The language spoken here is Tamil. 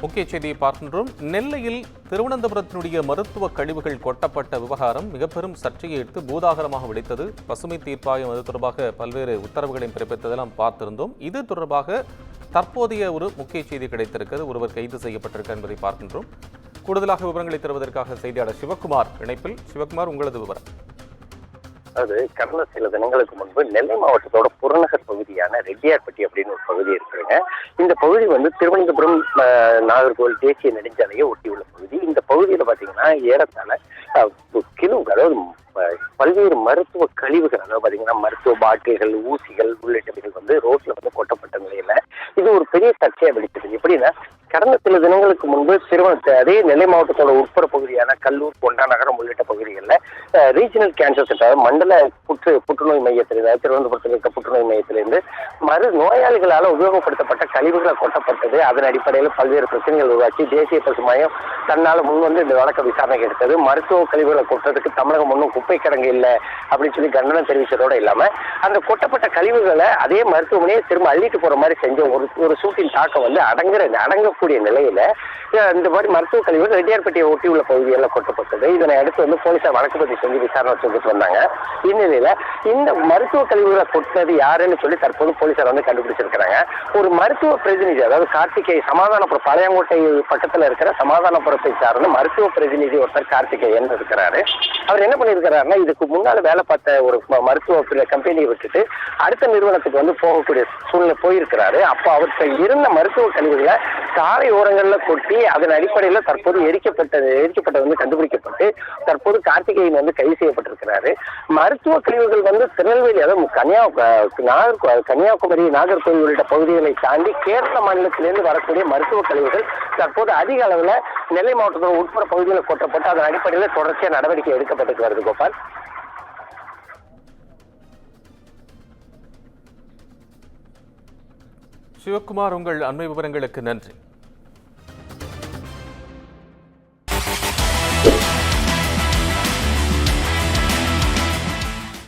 முக்கிய செய்தியை பார்க்கின்றோம். நெல்லையில் திருவனந்தபுரத்தினுடைய மருத்துவ கழிவுகள் கொட்டப்பட்ட விவகாரம் மிக பெரும் சர்ச்சையை எடுத்து பூதாகரமாக வெடித்தது. பசுமை தீர்ப்பாயம் அது தொடர்பாக பல்வேறு உத்தரவுகளையும் பிறப்பித்ததெல்லாம் பார்த்திருந்தோம். இது தொடர்பாக தற்போதைய ஒரு முக்கிய செய்தி கிடைத்திருக்கிறது. ஒருவர் கைது செய்யப்பட்டிருக்க என்பதை பார்க்கின்றோம். கூடுதலாக விவரங்களை தருவதற்காக செய்தியாளர் சிவகுமார் இணைப்பில். சிவகுமார், உங்களது விவரம். அது கடந்த சில தினங்களுக்கு முன்பு நெல்லை மாவட்டத்தோட புறநகர் பகுதியான ரெட்டியார்பட்டி அப்படின்னு ஒரு பகுதி இருக்குங்க. இந்த பகுதி திருவனந்தபுரம் நாகர்கோவில் தேசிய நெடுஞ்சாலையை ஒட்டியுள்ள பகுதி. இந்த பகுதியில பாத்தீங்கன்னா ஏறத்தாழ அதாவது பல்வேறு மருத்துவ கழிவுகள், அதாவது பாத்தீங்கன்னா மருத்துவ பாட்டில்கள், ஊசிகள் உள்ளிட்டவைகள் ரோட்ல கொட்டப்பட்ட நிலையில இது ஒரு பெரிய சர்ச்சையா வெடித்தது. எப்படின்னா, கடந்த சில தினங்களுக்கு முன்பு அதே நெல்லை மாவட்டத்தோட உட்புற பகுதியான கல்லூர், கொண்டா நகரம் உள்ளிட்ட பகுதிகளில் ரீஜனல் கேன்சர் சென்டர், மண்டல புற்றுநோய் மையத்திலிருந்து, திருவனந்தபுரத்தில் இருக்க புற்றுநோய் மையத்திலிருந்து நோயாளிகளால் உபயோகப்படுத்தப்பட்ட கழிவுகளை கொட்டப்பட்டது. அதன் அடிப்படையில் பல்வேறு பிரச்சனைகள் உருவாக்கி தேசிய பசுமையம் தன்னால் முன்வந்து இந்த வழக்க விசாரணைக்கு எடுத்தது. மருத்துவ கழிவுகளை கொட்டுறதுக்கு தமிழகம் ஒன்றும் குப்பை கிடங்கு இல்லை அப்படின்னு சொல்லி கண்டனம் தெரிவித்ததோடு இல்லாம அந்த கொட்டப்பட்ட கழிவுகளை அதே மருத்துவமனையை திரும்ப அள்ளிட்டு போற மாதிரி செஞ்ச ஒரு சூட்டின் தாக்கம் அடங்கக்கூடிய நிலையில இந்த மாதிரி மருத்துவ கழிவுகள் ரெட்டியார்பட்டியை ஒட்டியுள்ள பகுதிகளில் கொட்டப்பட்டது. இதனை அடுத்து போலீசார் வழக்கு பதிவு செஞ்சு விசாரணை செஞ்சுட்டு வந்தாங்க. இந்நிலையில இந்த மருத்துவ கழிவுகளை கொட்டினது யாருன்னு சொல்லி தற்போது போலீசார் கண்டுபிடிச்சிருக்கிறாங்க. ஒரு மருத்துவ பிரதிநிதி, அதாவது கார்த்திகேய, சமாதானபுரம், பாளையங்கோட்டை பக்கத்துல இருக்கிற சமாதானபுரத்தை சார்ந்த மருத்துவ பிரதிநிதி ஒருத்தர் கார்த்திகேயன் இருக்கிறாரு. அவர் என்ன பண்ணியிருக்கிறாருன்னா, இதுக்கு முன்னால வேலை பார்த்த ஒரு மருத்துவ கம்பெனியை விட்டுட்டு அடுத்த நிறுவனத்துக்கு போகக்கூடிய சூழ்நிலை போயிருக்கிறாரு. அப்போ அவருக்கு இருந்த மருத்துவ கழிவுகளை சாலை ஓரங்கள்ல கொட்டி அதன் அடிப்படையில் தற்போது எரிக்கப்பட்டது கண்டுபிடிக்கப்பட்டு தற்போது கார்த்திகேயன் கைது செய்யப்பட்டிருக்கிறாரு. மருத்துவ கழிவுகள் திருநெல்வேலி, அதாவது கன்னியாகுமரி, நாகர்கோவில் உள்ளிட்ட பகுதிகளை தாண்டி கேரள மாநிலத்திலிருந்து வரக்கூடிய மருத்துவ கழிவுகள் தற்போது அதிக அளவில் நெல்லை மாவட்டத்தோட உட்புற பகுதியில் கொட்டப்பட்டு அதன் அடிப்படையில் தொடர்ச்சியாக நடவடிக்கை எடுக்கப்பட்டு வருது. கோபால். சிவகுமார், உங்கள் அண்மை விவரங்களுக்கு நன்றி.